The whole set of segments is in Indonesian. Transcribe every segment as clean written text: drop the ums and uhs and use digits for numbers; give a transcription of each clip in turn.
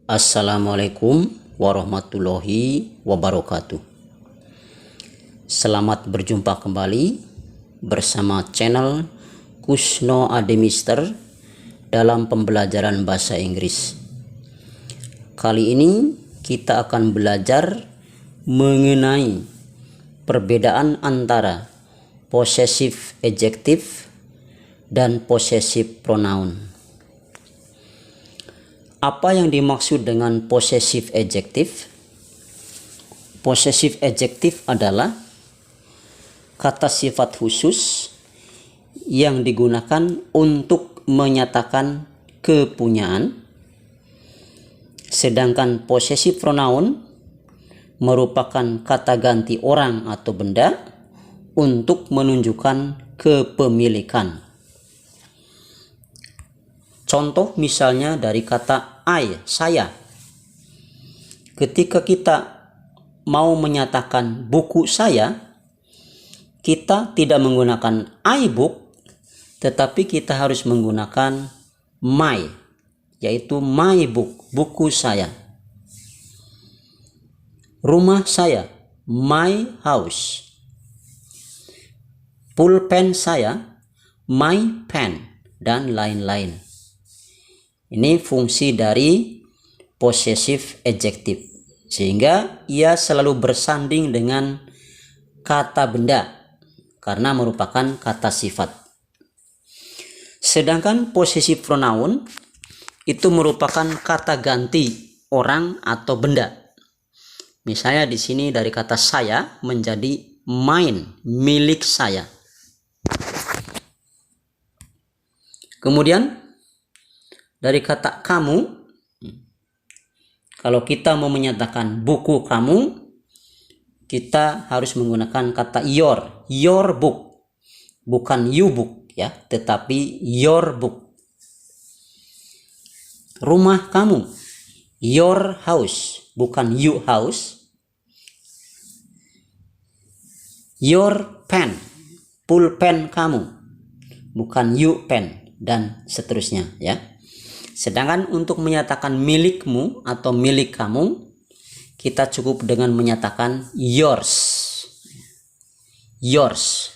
Assalamualaikum warahmatullahi wabarakatuh. Selamat berjumpa kembali bersama channel Kusno Ademister dalam pembelajaran bahasa Inggris. Kali ini kita akan belajar mengenai perbedaan antara possessive adjective dan possessive pronoun. Apa yang dimaksud dengan possessive adjective? Possessive adjective adalah kata sifat khusus yang digunakan untuk menyatakan kepunyaan, sedangkan possessive pronoun merupakan kata ganti orang atau benda untuk menunjukkan kepemilikan. Contoh misalnya dari kata I, saya. Ketika kita mau menyatakan buku saya, kita tidak menggunakan I book, tetapi kita harus menggunakan my, yaitu my book, buku saya. Rumah saya, my house. Pulpen saya, my pen, dan lain-lain. Ini fungsi dari possessive adjective, sehingga ia selalu bersanding dengan kata benda karena merupakan kata sifat. Sedangkan possessive pronoun itu merupakan kata ganti orang atau benda. Misalnya di sini dari kata saya menjadi mine, milik saya. Kemudian dari kata kamu, kalau kita mau menyatakan buku kamu, kita harus menggunakan kata your book, bukan you book ya, tetapi your book. Rumah kamu, your house, bukan you house. Your pen, pulpen kamu, bukan you pen, dan seterusnya ya. Sedangkan untuk menyatakan milikmu atau milik kamu, kita cukup dengan menyatakan yours. Yours.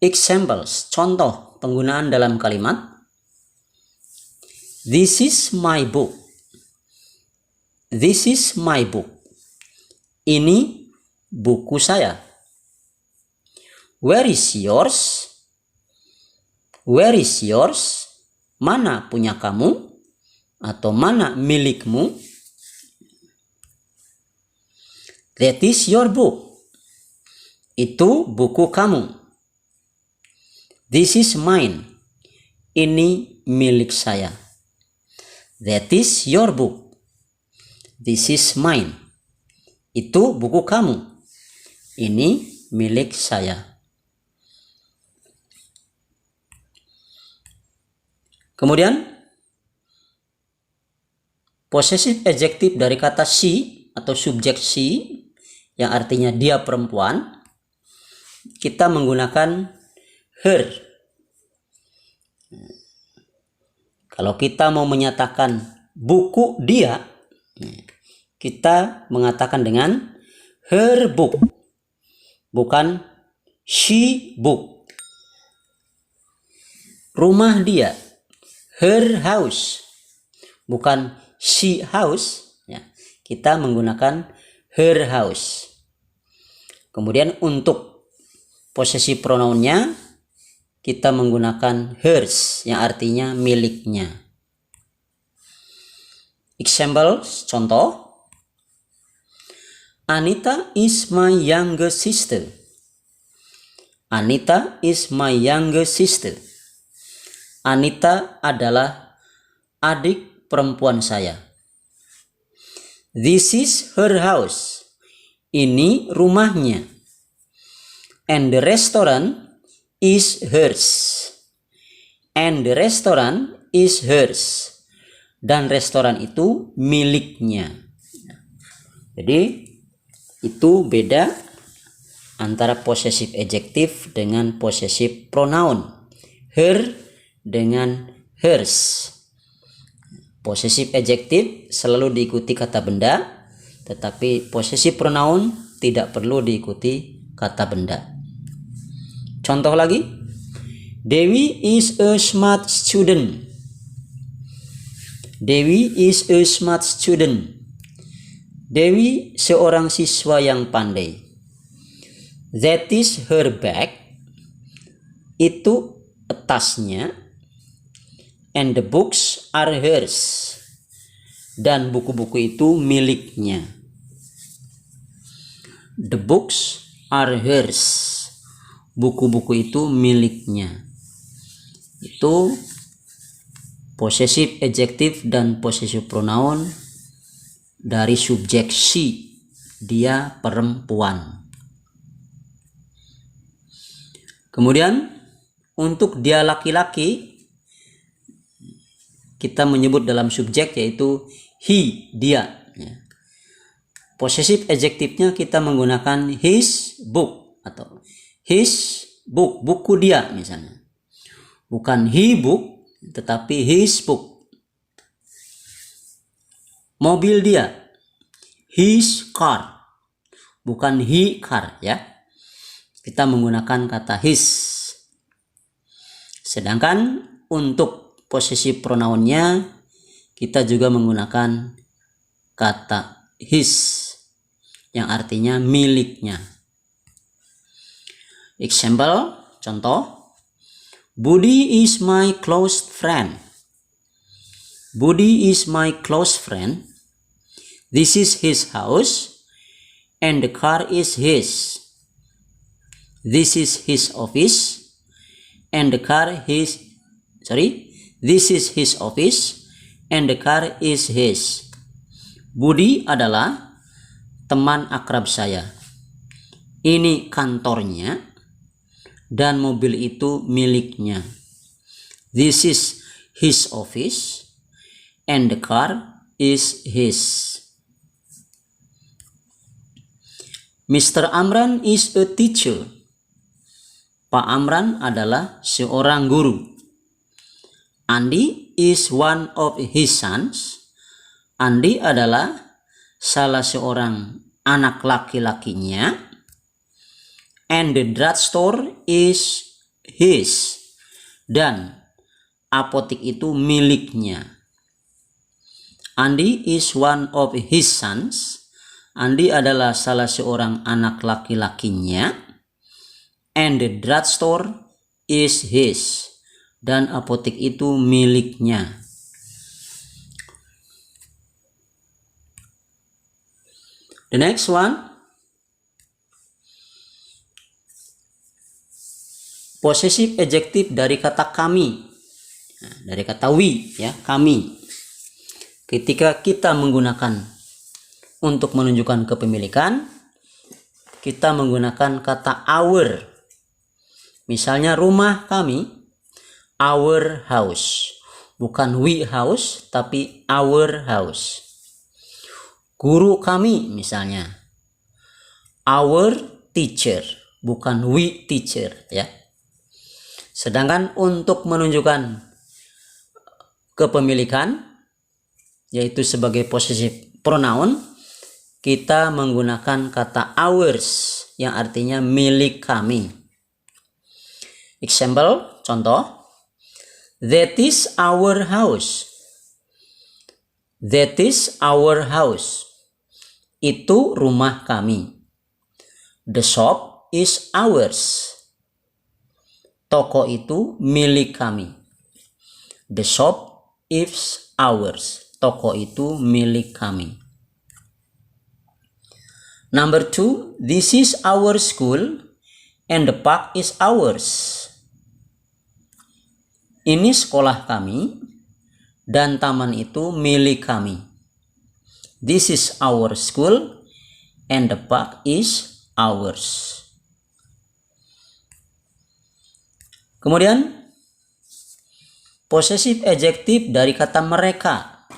Examples, contoh penggunaan dalam kalimat. This is my book. This is my book. Ini buku saya. Where is yours? Where is yours? Mana punya kamu atau mana milikmu? That is your book. Itu buku kamu. This is mine. Ini milik saya. That is your book. This is mine. Itu buku kamu. Ini milik saya. Kemudian possessive adjective dari kata she atau subjek she yang artinya dia perempuan, kita menggunakan her. Kalau kita mau menyatakan buku dia, kita mengatakan dengan her book, bukan she book. Rumah dia, her house, bukan she house ya. Kita menggunakan her house. Kemudian untuk possessive pronounnya kita menggunakan hers yang artinya miliknya. Example, contoh. Anita is my younger sister. Anita is my younger sister. Anita adalah adik perempuan saya. This is her house. Ini rumahnya. And the restaurant is hers. And the restaurant is hers. Dan restoran itu miliknya. Jadi itu beda antara possessive adjective dengan possessive pronoun. Her dengan hers. Possessive adjective selalu diikuti kata benda, tetapi possessive pronoun tidak perlu diikuti kata benda. Contoh lagi, Dewi is a smart student. Dewi is a smart student. Dewi seorang siswa yang pandai. That is her bag. Itu tasnya. And the books are hers. Dan buku-buku itu miliknya. The books are hers. Buku-buku itu miliknya. Itu possessive adjective dan possessive pronoun dari subjek she. Dia perempuan. Kemudian untuk dia laki-laki, kita menyebut dalam subjek yaitu he, dia. Possessive adjektifnya kita menggunakan his book atau his book, buku dia misalnya. Bukan he book, tetapi his book. Mobil dia, his car, bukan he car ya. Kita menggunakan kata his. Sedangkan untuk possessive pronounnya kita juga menggunakan kata his yang artinya miliknya. Example, contoh, Budi is my close friend. Budi is my close friend. This is his house and the car is his. This is his office and the car is This is his office and the car is his. Budi adalah teman akrab saya. Ini kantornya dan mobil itu miliknya. This is his office and the car is his. Mr. Amran is a teacher. Pak Amran adalah seorang guru. Andi is one of his sons. Andi adalah salah seorang anak laki-lakinya. And the drugstore is his. Dan apotek itu miliknya. Andi is one of his sons. Andi adalah salah seorang anak laki-lakinya. And the drugstore is his. Dan apotek itu miliknya. The next one, possessive adjective dari kata kami. Nah, dari kata we ya, kami. Ketika kita menggunakan untuk menunjukkan kepemilikan, kita menggunakan kata our. Misalnya rumah kami, our house. Bukan we house, tapi our house. Guru kami misalnya, our teacher. Bukan we teacher ya. Sedangkan untuk menunjukkan kepemilikan, yaitu sebagai possessive pronoun, kita menggunakan kata ours yang artinya milik kami. Example, contoh, that is our house. That is our house. Itu rumah kami. The shop is ours. Toko itu milik kami. The shop is ours. Toko itu milik kami. Number 2, this is our school and the park is ours. Ini sekolah kami dan taman itu milik kami. This is our school and the park is ours. Kemudian possessive adjective dari kata mereka.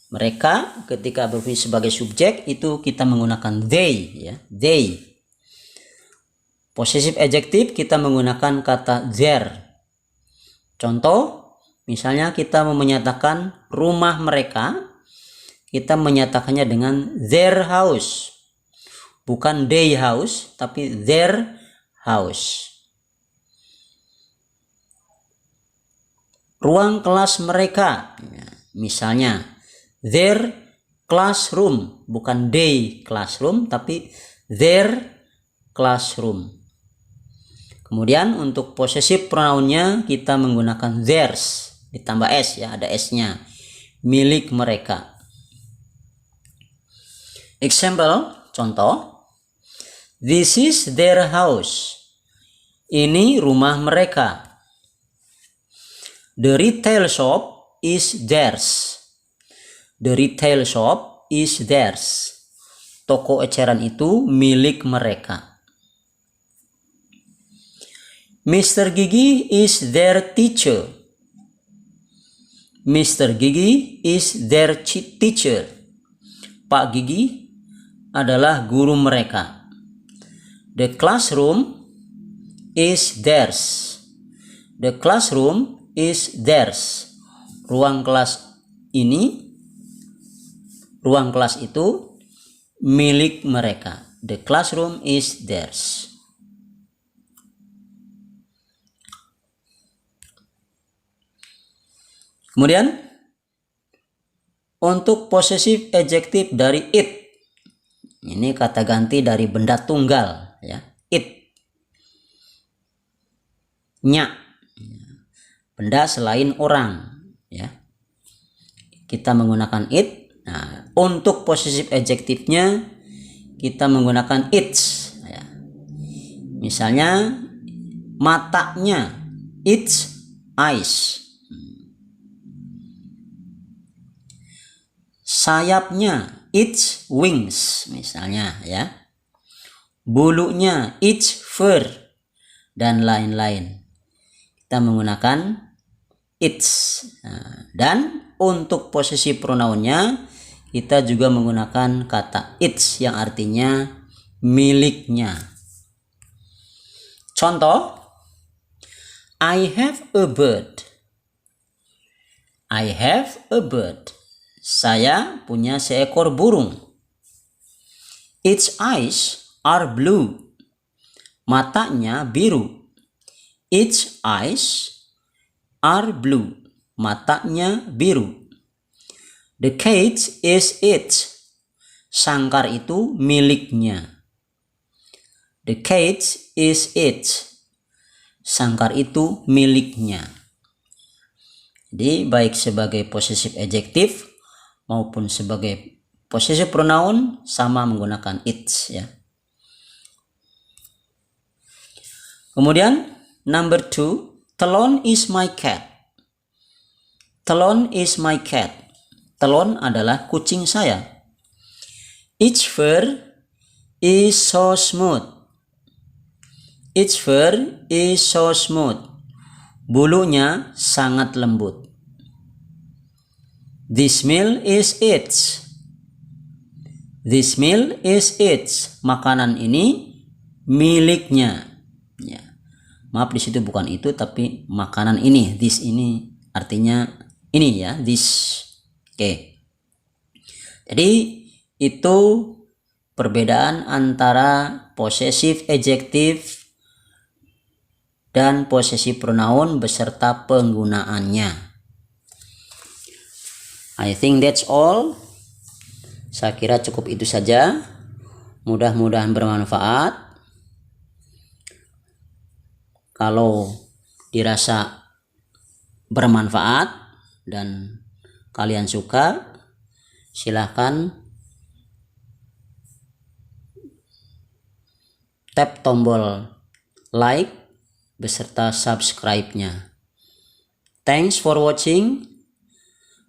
Mereka ketika berfungsi sebagai subjek itu kita menggunakan they ya, they. Possessive adjective kita menggunakan kata their. Contoh, Misalnya kita mau menyatakan rumah mereka, kita menyatakannya dengan their house. Bukan they house, tapi their house. Ruang kelas mereka, misalnya their classroom, bukan they classroom, tapi their classroom. Kemudian untuk possessive pronounnya kita menggunakan theirs, ditambah s ya, ada s-nya, milik mereka. Example, contoh, this is their house. Ini rumah mereka. The retail shop is theirs. The retail shop is theirs. Toko eceran itu milik mereka. Mr. Gigi is their teacher. Mr. Gigi is their teacher. Pak Gigi adalah guru mereka. The classroom is theirs. The classroom is theirs. Ruang kelas ini, ruang kelas itu milik mereka. The classroom is theirs. Kemudian untuk possessive adjective dari it, ini kata ganti dari benda tunggal ya, it, nya, benda selain orang ya, kita menggunakan it. Nah, untuk possessive adjective-nya kita menggunakan its ya. Misalnya matanya, its eyes. Sayapnya, its wings misalnya ya. Bulunya, its fur, dan lain-lain. Kita menggunakan its. Nah, dan untuk possessive pronounnya kita juga menggunakan kata its yang artinya miliknya. Contoh, I have a bird. I have a bird. Saya punya seekor burung. Its eyes are blue. Matanya biru. Its eyes are blue. Matanya biru. The cage is its. Sangkar itu miliknya. The cage is its. Sangkar itu miliknya. Jadi baik sebagai possessive adjective maupun sebagai possessive pronoun sama menggunakan its ya. Kemudian number 2, Telon is my cat. Telon is my cat. Telon adalah kucing saya. Its fur is so smooth. Its fur is so smooth. Bulunya sangat lembut. This meal is its. This meal is its. Makanan ini miliknya. Ya. Maaf, di situ bukan itu tapi makanan ini. This ini artinya ini ya. This. Oke. Jadi itu perbedaan antara possessive adjective dan possessive pronoun beserta penggunaannya. I think that's all. Saya kira cukup itu saja. Mudah-mudahan bermanfaat. Kalau dirasa bermanfaat dan kalian suka, silahkan tap tombol like beserta subscribe-nya. Thanks for watching.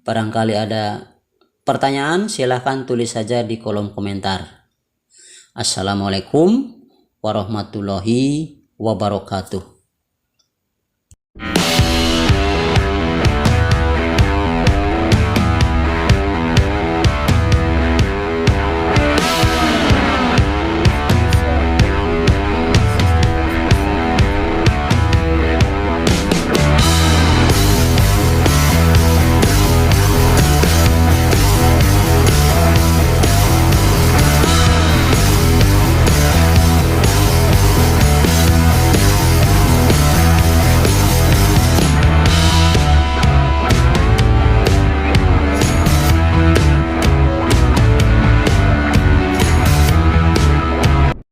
Barangkali ada pertanyaan, silahkan tulis saja di kolom komentar. Assalamualaikum warahmatullahi wabarakatuh.